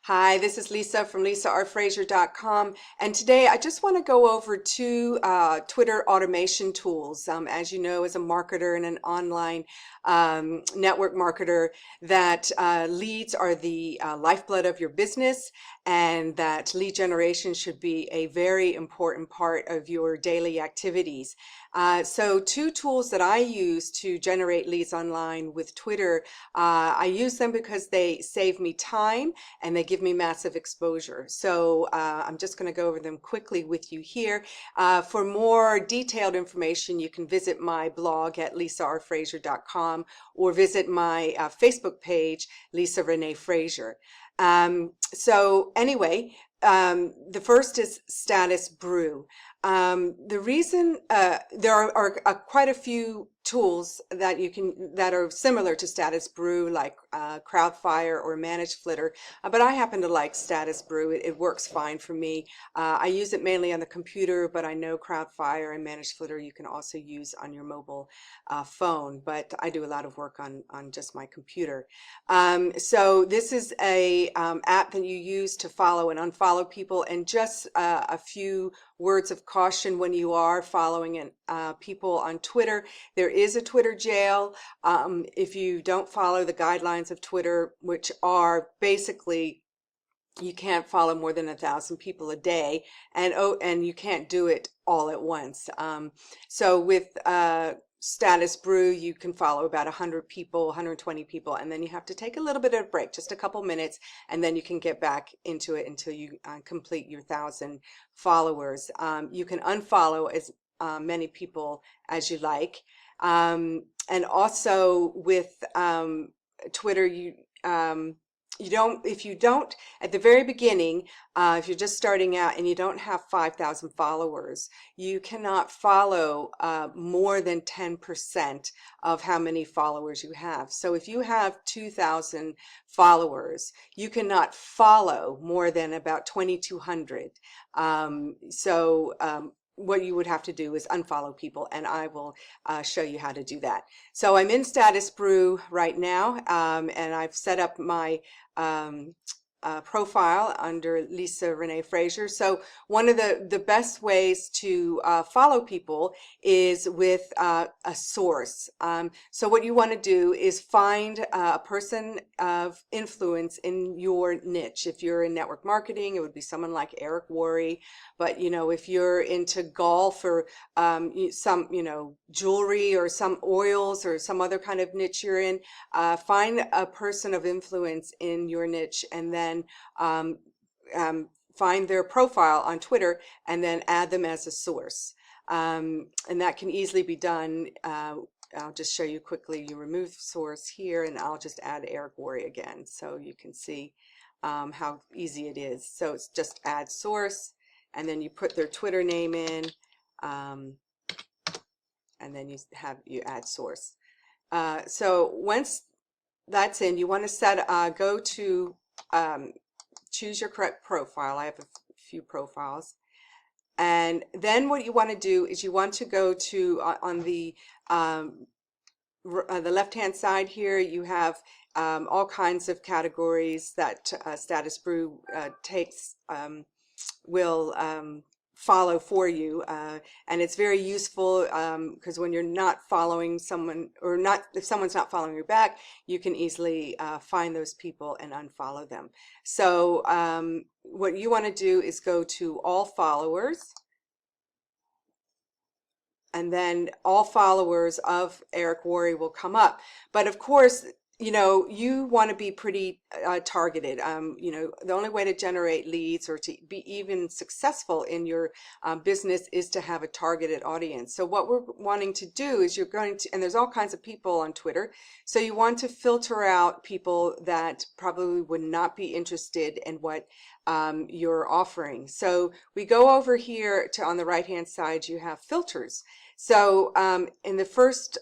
Hi, this is Lisa from lisarfrazier.com, and today I just want to go over two Twitter automation tools. As you know, as a marketer and an online network marketer, that leads are the lifeblood of your business, and that lead generation should be a very important part of your daily activities. So two tools that I use to generate leads online with Twitter, I use them because they save me time and they give me massive exposure. So I'm just going to go over them quickly with you here. For more detailed information, you can visit my blog at lisarfrazier.com or visit my Facebook page, Lisa Renee Frazier. So anyway, the first is Status Brew. The reason there are quite a few tools that that are similar to Status Brew, like Crowdfire or Managed Flitter, but I happen to like Status Brew. It works fine for me. I use it mainly on the computer, but I know Crowdfire and Managed Flitter you can also use on your mobile phone, but I do a lot of work on just my computer. So this is a app that you use to follow and unfollow people, and just a few words of caution when you are following people on Twitter. There is a Twitter jail if you don't follow the guidelines of Twitter, which are basically you can't follow more than 1,000 people a day, and you can't do it all at once. So with Status Brew, you can follow about 100 people, 120 people, and then you have to take a little bit of a break, just a couple minutes, and then you can get back into it until you complete your 1,000 followers. You can unfollow as many people as you like. And also with Twitter, if you don't, at the very beginning, if you're just starting out and you don't have 5,000 followers, you cannot follow more than 10% of how many followers you have. So if you have 2,000 followers, you cannot follow more than about 2,200. What you would have to do is unfollow people, and I will show you how to do that. So I'm in Status Brew right now, and I've set up my profile under Lisa Renee Frazier. So one of the best ways to follow people is with a source. So what you want to do is find a person of influence in your niche. If you're in network marketing, it would be someone like Eric Worre. But if you're into golf or some jewelry or some oils or some other kind of niche you're in, find a person of influence in your niche, and then find their profile on Twitter and then add them as a source. And that can easily be done. I'll just show you quickly. You remove source here, and I'll just add Eric Worre again, so you can see how easy it is. So it's just add source, and then you put their Twitter name in, and then you add source. So once that's in, you want to go to choose your correct profile. I have a few profiles, and then what you want to do is you want to go to on the left-hand side here. You have all kinds of categories that Status Brew will follow for you, and it's very useful because when you're not following someone, or if someone's not following you back, you can easily find those people and unfollow them. So what you want to do is go to all followers, and then all followers of Eric Worre will come up. But of course, you want to be pretty targeted. The only way to generate leads or to be even successful in your business is to have a targeted audience. So what we're wanting to do is and there's all kinds of people on Twitter, so you want to filter out people that probably would not be interested in what you're offering. So we go over here to, on the right hand side, you have filters. So in the first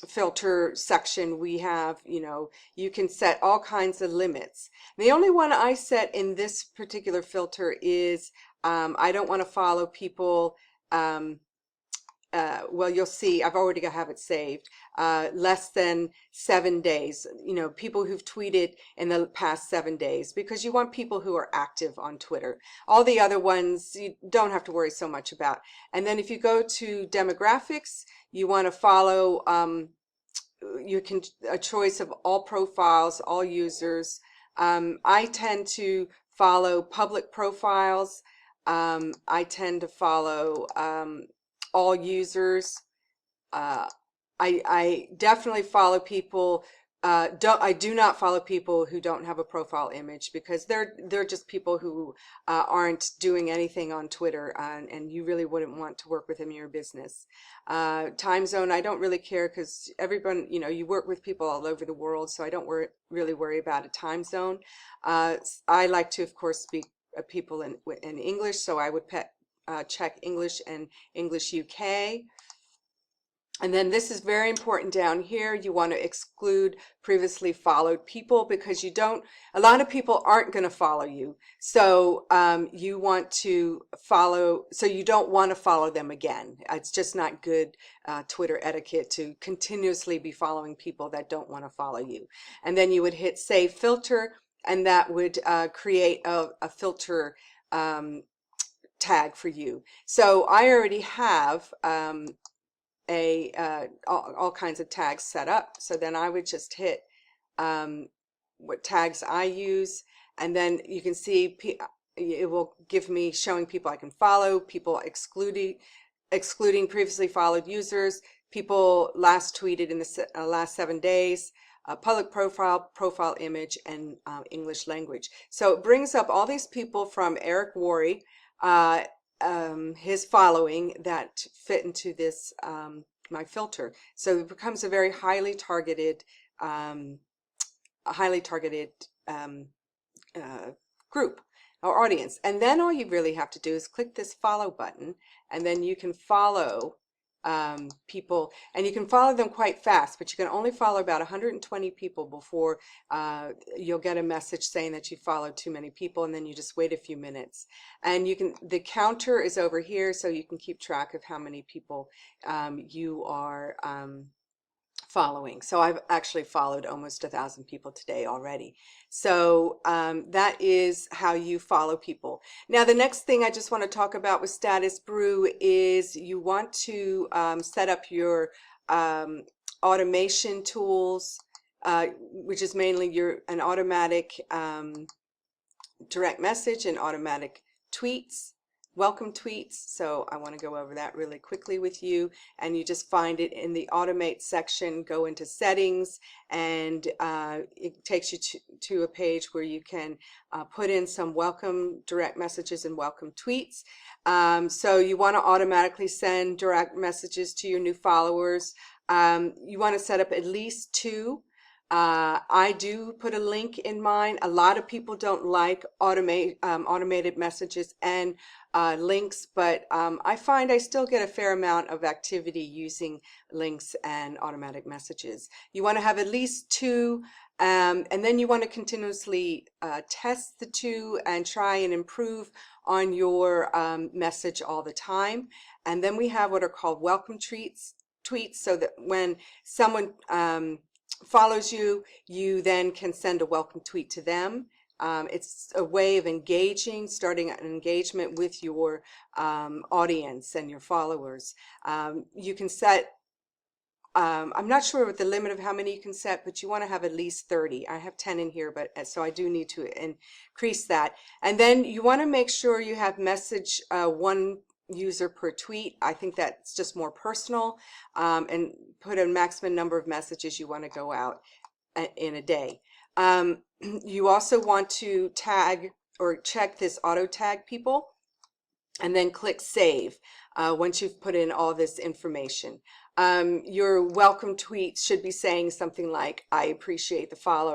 filter section, we have, you can set all kinds of limits. The only one I set in this particular filter is I don't want to follow people well, you'll see, I've already have it saved, less than 7 days, people who've tweeted in the past 7 days, because you want people who are active on Twitter. All the other ones you don't have to worry so much about. And then if you go to demographics, you want to follow, you can, a choice of all profiles, all users. I tend to follow public profiles. I tend to follow all users. I definitely follow people. I do not follow people who don't have a profile image, because they're just people who aren't doing anything on Twitter, and you really wouldn't want to work with them in your business. Time zone, I don't really care, because everyone, you work with people all over the world, so I don't really worry about a time zone. I like to, of course, speak people in English, so I would check English and English UK. And then this is very important down here. You want to exclude previously followed people, because a lot of people aren't going to follow you. So you want to follow, so you don't want to follow them again. It's just not good Twitter etiquette to continuously be following people that don't want to follow you. And then you would hit save filter, and that would create a filter tag for you. So I already have all kinds of tags set up. So then I would just hit what tags I use, and then you can see it will give me showing people I can follow, people excluding previously followed users, people last tweeted in the last 7 days, public profile image, and English language. So it brings up all these people from Eric Worre, his following, that fit into this my filter. So it becomes a very highly targeted group or audience. And then all you really have to do is click this follow button, and then you can follow people, and you can follow them quite fast, but you can only follow about 120 people before you'll get a message saying that you followed too many people, and then you just wait a few minutes. And the counter is over here, so you can keep track of how many people you are following. So I've actually followed almost 1,000 people today already. So that is how you follow people. Now the next thing I just want to talk about with Status Brew is you want to set up your automation tools, which is mainly an automatic direct message and automatic tweets, welcome tweets. So I want to go over that really quickly with you, and you just find it in the automate section, go into settings, and it takes you to a page where you can put in some welcome direct messages and welcome tweets. So you want to automatically send direct messages to your new followers. You want to set up at least 2. I do put a link in mine. A lot of people don't like automated messages and links, but I find I still get a fair amount of activity using links and automatic messages. You want to have at least 2, and then you want to continuously test the 2 and try and improve on your message all the time. And then we have what are called welcome tweets, so that when someone follows you, you then can send a welcome tweet to them. It's a way of starting an engagement with your audience and your followers. You can set, I'm not sure what the limit of how many you can set, but you want to have at least 30. I have 10 in here, but so I do need to increase that. And then you want to make sure you have message 1 user per tweet. I think that's just more personal, and put a maximum number of messages you want to go out in a day. You also want to tag or check this auto tag people, and then click save once you've put in all this information. Your welcome tweets should be saying something like, I appreciate the follow,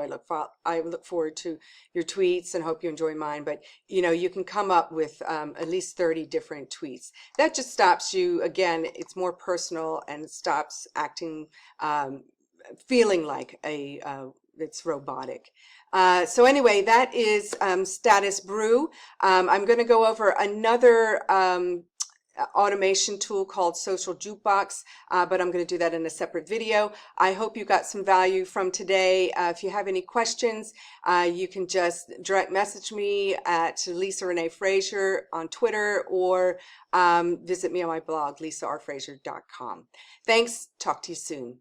I look forward to your tweets and hope you enjoy mine. But you can come up with at least 30 different tweets. That just stops you, again, it's more personal, and it stops acting, feeling like it's robotic. So anyway, that is Status Brew. I'm going to go over another automation tool called Social Jukebox, but I'm going to do that in a separate video. I hope you got some value from today. If you have any questions, you can just direct message me at Lisa Renee Frazier on Twitter, or visit me on my blog, lisarfrazier.com. Thanks. Talk to you soon.